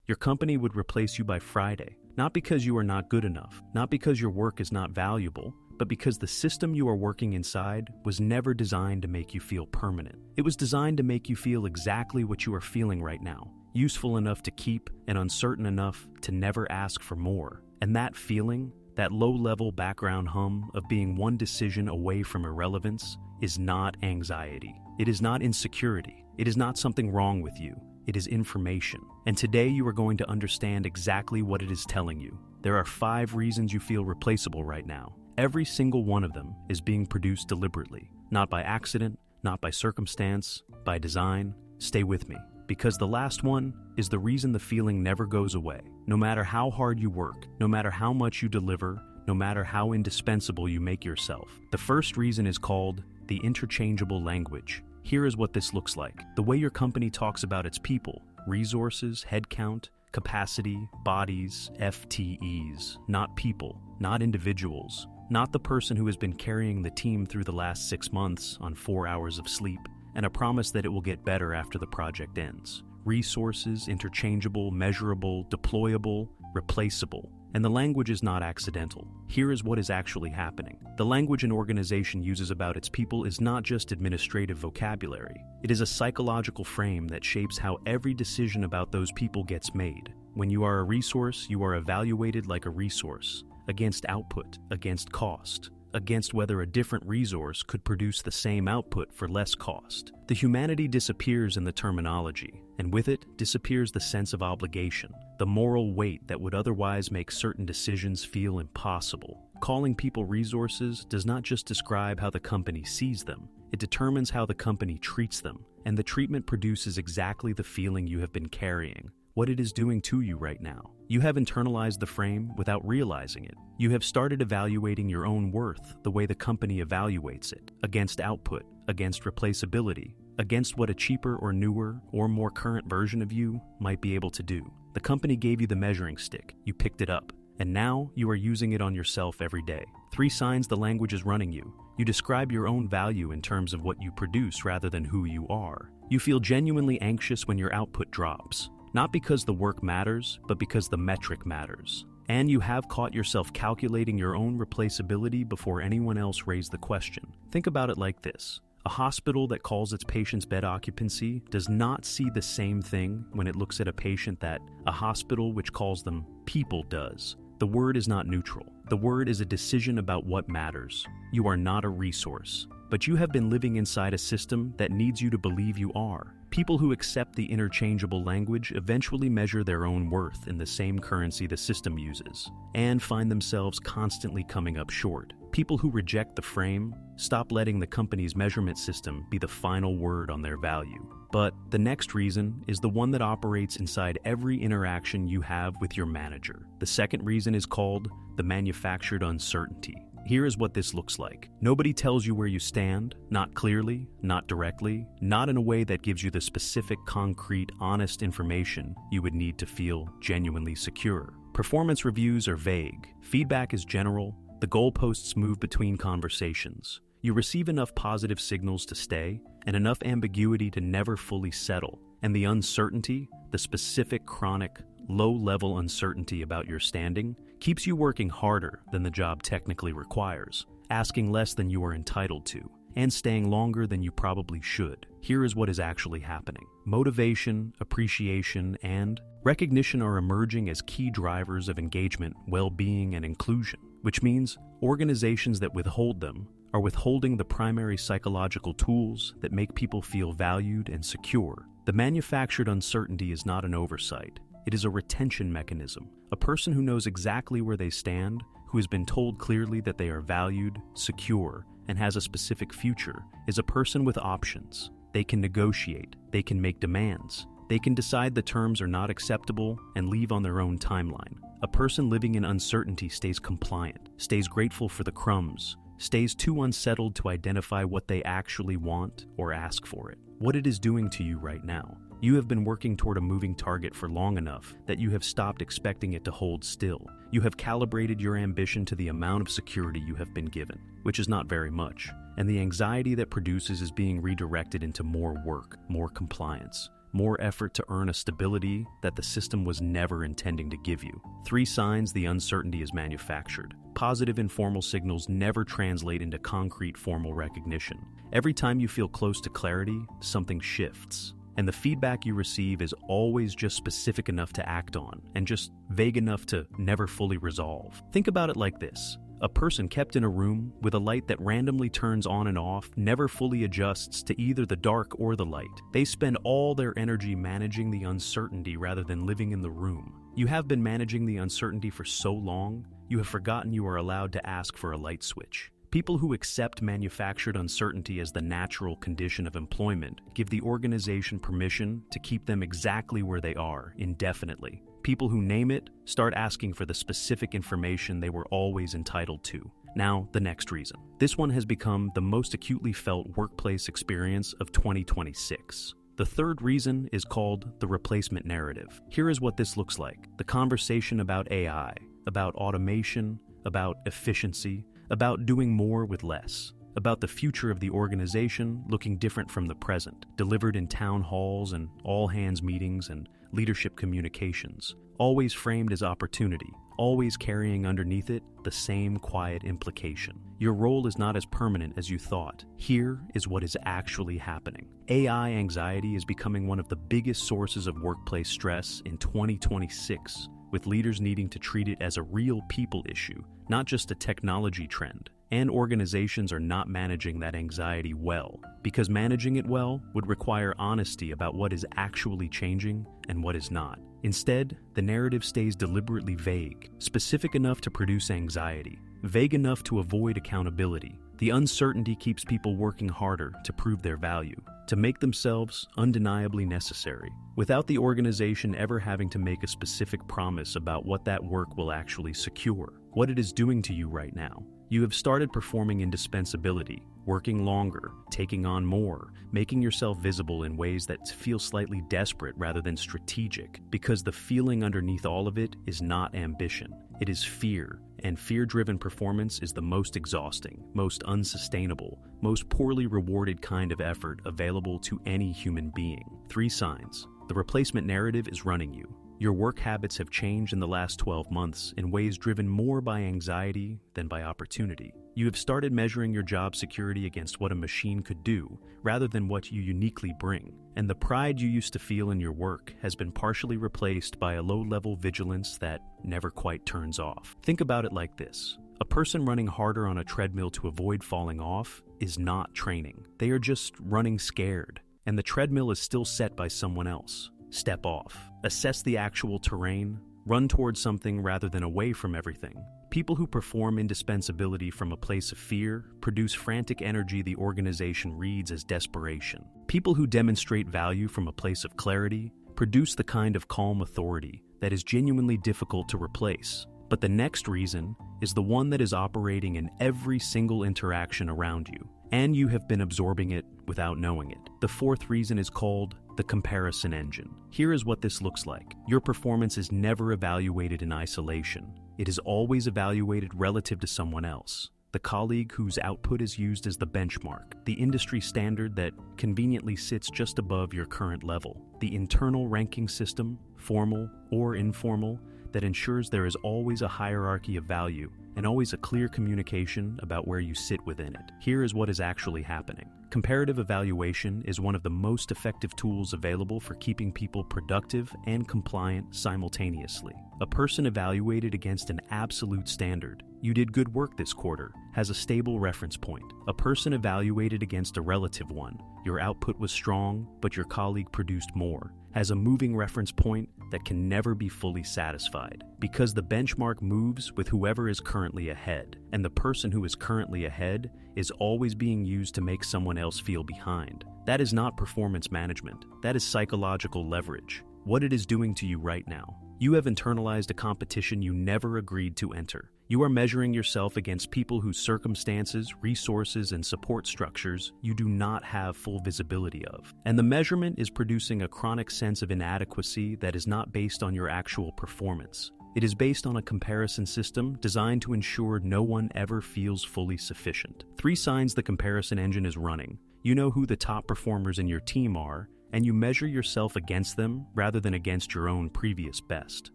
Your company would replace you by Friday, not because you are not good enough, not because your work is not valuable, but because the system you are working inside was never designed to make you feel permanent. It was designed to make you feel exactly what you are feeling right now, useful enough to keep and uncertain enough to never ask for more. And that feeling, that low-level background hum of being one decision away from irrelevance, is not anxiety. It is not insecurity. It is not something wrong with you. It is information. And today you are going to understand exactly what it is telling you. There are 5 reasons you feel replaceable right now. Every single one of them is being produced deliberately, not by accident, not by circumstance, by design. Stay with me, because the last one is the reason the feeling never goes away. No matter how hard you work, no matter how much you deliver, no matter how indispensable you make yourself. The first reason is called the interchangeable language. Here is what this looks like. The way your company talks about its people, resources, headcount, capacity, bodies, FTEs, not people, not individuals, not the person who has been carrying the team through the last 6 months on 4 hours of sleep, and a promise that it will get better after the project ends. Resources, interchangeable, measurable, deployable, replaceable. And the language is not accidental. Here is what is actually happening. The language an organization uses about its people is not just administrative vocabulary. It is a psychological frame that shapes how every decision about those people gets made. When you are a resource, you are evaluated like a resource, against output, against cost, against whether a different resource could produce the same output for less cost. The humanity disappears in the terminology, and with it disappears the sense of obligation, the moral weight that would otherwise make certain decisions feel impossible. Calling people resources does not just describe how the company sees them, it determines how the company treats them, and the treatment produces exactly the feeling you have been carrying, what it is doing to you right now. You have internalized the frame without realizing it. You have started evaluating your own worth the way the company evaluates it, against output, against replaceability, against what a cheaper or newer or more current version of you might be able to do. The company gave you the measuring stick, you picked it up, and now you are using it on yourself every day. 3 signs the language is running you. You describe your own value in terms of what you produce rather than who you are. You feel genuinely anxious when your output drops. Not because the work matters, but because the metric matters. And you have caught yourself calculating your own replaceability before anyone else raised the question. Think about it like this. A hospital that calls its patients' bed occupancy does not see the same thing when it looks at a patient that a hospital which calls them people does. The word is not neutral. The word is a decision about what matters. You are not a resource, but you have been living inside a system that needs you to believe you are. People who accept the interchangeable language eventually measure their own worth in the same currency the system uses, and find themselves constantly coming up short. People who reject the frame stop letting the company's measurement system be the final word on their value. But the next reason is the one that operates inside every interaction you have with your manager. The second reason is called the manufactured uncertainty. Here is what this looks like. Nobody tells you where you stand, not clearly, not directly, not in a way that gives you the specific, concrete, honest information you would need to feel genuinely secure. Performance reviews are vague. Feedback is general. The goalposts move between conversations. You receive enough positive signals to stay, and enough ambiguity to never fully settle. And the uncertainty, the specific, chronic, low-level uncertainty about your standing, keeps you working harder than the job technically requires, asking less than you are entitled to, and staying longer than you probably should. Here is what is actually happening. Motivation, appreciation, and recognition are emerging as key drivers of engagement, well-being, and inclusion, which means organizations that withhold them are withholding the primary psychological tools that make people feel valued and secure. The manufactured uncertainty is not an oversight. It is a retention mechanism. A person who knows exactly where they stand, who has been told clearly that they are valued, secure, and has a specific future, is a person with options. They can negotiate, they can make demands, they can decide the terms are not acceptable and leave on their own timeline. A person living in uncertainty stays compliant, stays grateful for the crumbs, stays too unsettled to identify what they actually want or ask for it. What it is doing to you right now. You have been working toward a moving target for long enough that you have stopped expecting it to hold still. You have calibrated your ambition to the amount of security you have been given, which is not very much, and the anxiety that produces is being redirected into more work, more compliance, more effort to earn a stability that the system was never intending to give you. 3 signs the uncertainty is manufactured. Positive informal signals never translate into concrete formal recognition. Every time you feel close to clarity, something shifts. And the feedback you receive is always just specific enough to act on, and just vague enough to never fully resolve. Think about it like this. A person kept in a room with a light that randomly turns on and off never fully adjusts to either the dark or the light. They spend all their energy managing the uncertainty rather than living in the room. You have been managing the uncertainty for so long, you have forgotten you are allowed to ask for a light switch. People who accept manufactured uncertainty as the natural condition of employment give the organization permission to keep them exactly where they are, indefinitely. People who name it start asking for the specific information they were always entitled to. Now, the next reason. This one has become the most acutely felt workplace experience of 2026. The third reason is called the replacement narrative. Here is what this looks like. The conversation about AI, about automation, about efficiency, about doing more with less, about the future of the organization looking different from the present, delivered in town halls and all-hands meetings and leadership communications, always framed as opportunity, always carrying underneath it the same quiet implication. Your role is not as permanent as you thought. Here is what is actually happening. AI anxiety is becoming one of the biggest sources of workplace stress in 2026, with leaders needing to treat it as a real people issue, not just a technology trend. And organizations are not managing that anxiety well, because managing it well would require honesty about what is actually changing and what is not. Instead, the narrative stays deliberately vague, specific enough to produce anxiety, vague enough to avoid accountability. The uncertainty keeps people working harder to prove their value, to make themselves undeniably necessary, without the organization ever having to make a specific promise about what that work will actually secure, what it is doing to you right now. You have started performing indispensability, working longer, taking on more, making yourself visible in ways that feel slightly desperate rather than strategic, because the feeling underneath all of it is not ambition, it is fear, and fear-driven performance is the most exhausting, most unsustainable, most poorly rewarded kind of effort available to any human being. 3 signs. The replacement narrative is running you. Your work habits have changed in the last 12 months in ways driven more by anxiety than by opportunity. You have started measuring your job security against what a machine could do, rather than what you uniquely bring. And the pride you used to feel in your work has been partially replaced by a low-level vigilance that never quite turns off. Think about it like this. A person running harder on a treadmill to avoid falling off is not training. They are just running scared, and the treadmill is still set by someone else. Step off. Assess the actual terrain. Run towards something rather than away from everything. People who perform indispensability from a place of fear produce frantic energy the organization reads as desperation. People who demonstrate value from a place of clarity produce the kind of calm authority that is genuinely difficult to replace. But the next reason is the one that is operating in every single interaction around you, and you have been absorbing it without knowing it. The 4th reason is called the comparison engine. Here is what this looks like. Your performance is never evaluated in isolation. It is always evaluated relative to someone else. The colleague whose output is used as the benchmark, the industry standard that conveniently sits just above your current level, the internal ranking system, formal or informal, that ensures there is always a hierarchy of value and always a clear communication about where you sit within it. Here is what is actually happening. Comparative evaluation is one of the most effective tools available for keeping people productive and compliant simultaneously. A person evaluated against an absolute standard, you did good work this quarter, has a stable reference point. A person evaluated against a relative one, your output was strong, but your colleague produced more, has a moving reference point that can never be fully satisfied, because the benchmark moves with whoever is currently ahead, and the person who is currently ahead is always being used to make someone else feel behind. That is not performance management. That is psychological leverage. What it is doing to you right now. You have internalized a competition you never agreed to enter. You are measuring yourself against people whose circumstances, resources, and support structures you do not have full visibility of. And the measurement is producing a chronic sense of inadequacy that is not based on your actual performance. It is based on a comparison system designed to ensure no one ever feels fully sufficient. 3 signs the comparison engine is running. You know who the top performers in your team are, and you measure yourself against them rather than against your own previous best.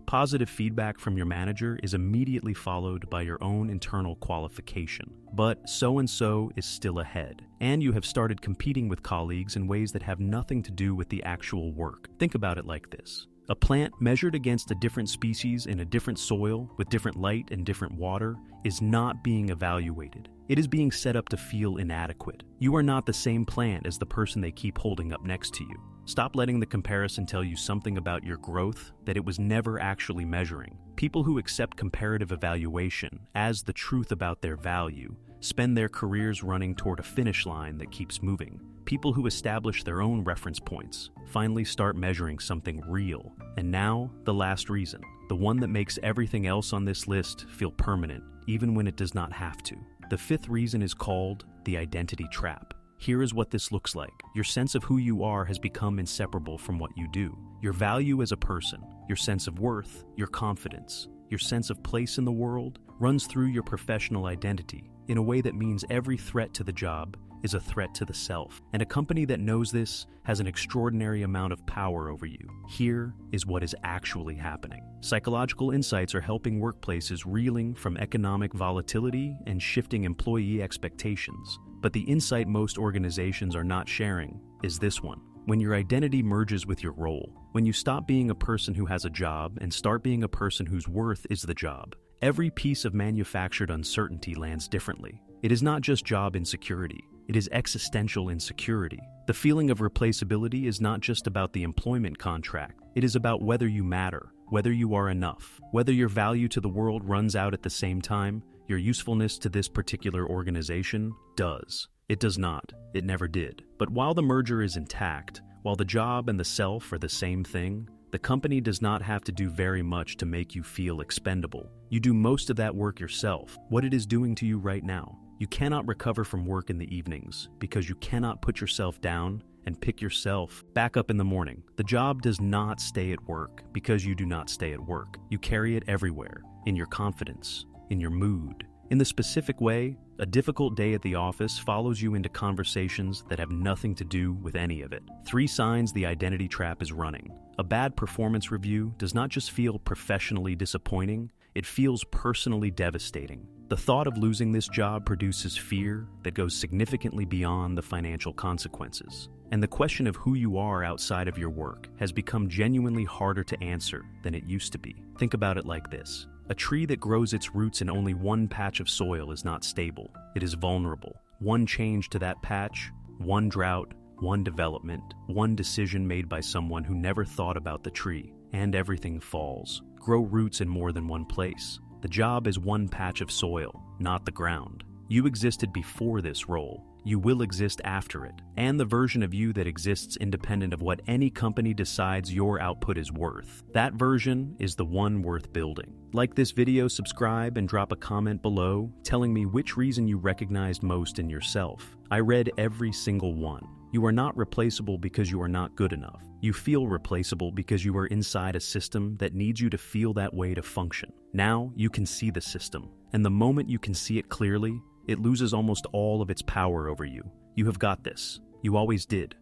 Positive feedback from your manager is immediately followed by your own internal qualification. But so-and-so is still ahead, and you have started competing with colleagues in ways that have nothing to do with the actual work. Think about it like this. A plant measured against a different species in a different soil with different light and different water is not being evaluated. It is being set up to feel inadequate. You are not the same plant as the person they keep holding up next to you. Stop letting the comparison tell you something about your growth that it was never actually measuring. People who accept comparative evaluation as the truth about their value spend their careers running toward a finish line that keeps moving. People who establish their own reference points finally start measuring something real. And now, the last reason, the one that makes everything else on this list feel permanent, even when it does not have to. The fifth reason is called the identity trap. Here is what this looks like. Your sense of who you are has become inseparable from what you do. Your value as a person, your sense of worth, your confidence, your sense of place in the world runs through your professional identity in a way that means every threat to the job is a threat to the self. And a company that knows this has an extraordinary amount of power over you. Here is what is actually happening. Psychological insights are helping workplaces reeling from economic volatility and shifting employee expectations. But the insight most organizations are not sharing is this one. When your identity merges with your role, when you stop being a person who has a job and start being a person whose worth is the job, every piece of manufactured uncertainty lands differently. It is not just job insecurity. It is existential insecurity. The feeling of replaceability is not just about the employment contract. It is about whether you matter, whether you are enough, whether your value to the world runs out at the same time your usefulness to this particular organization does. It does not. It never did. But while the merger is intact, while the job and the self are the same thing, the company does not have to do very much to make you feel expendable. You do most of that work yourself. What it is doing to you right now. You cannot recover from work in the evenings because you cannot put yourself down and pick yourself back up in the morning. The job does not stay at work because you do not stay at work. You carry it everywhere, in your confidence, in your mood. In the specific way, a difficult day at the office follows you into conversations that have nothing to do with any of it. 3 signs the identity trap is running. A bad performance review does not just feel professionally disappointing, it feels personally devastating. The thought of losing this job produces fear that goes significantly beyond the financial consequences. And the question of who you are outside of your work has become genuinely harder to answer than it used to be. Think about it like this. A tree that grows its roots in only one patch of soil is not stable. It is vulnerable. One change to that patch, one drought, one development, one decision made by someone who never thought about the tree, and everything falls. Grow roots in more than one place. The job is one patch of soil, not the ground. You existed before this role. You will exist after it, and the version of you that exists independent of what any company decides your output is worth. That version is the one worth building. Like this video, subscribe, and drop a comment below telling me which reason you recognized most in yourself. I read every single one. You are not replaceable because you are not good enough. You feel replaceable because you are inside a system that needs you to feel that way to function. Now you can see the system, and the moment you can see it clearly, it loses almost all of its power over you. You have got this. You always did.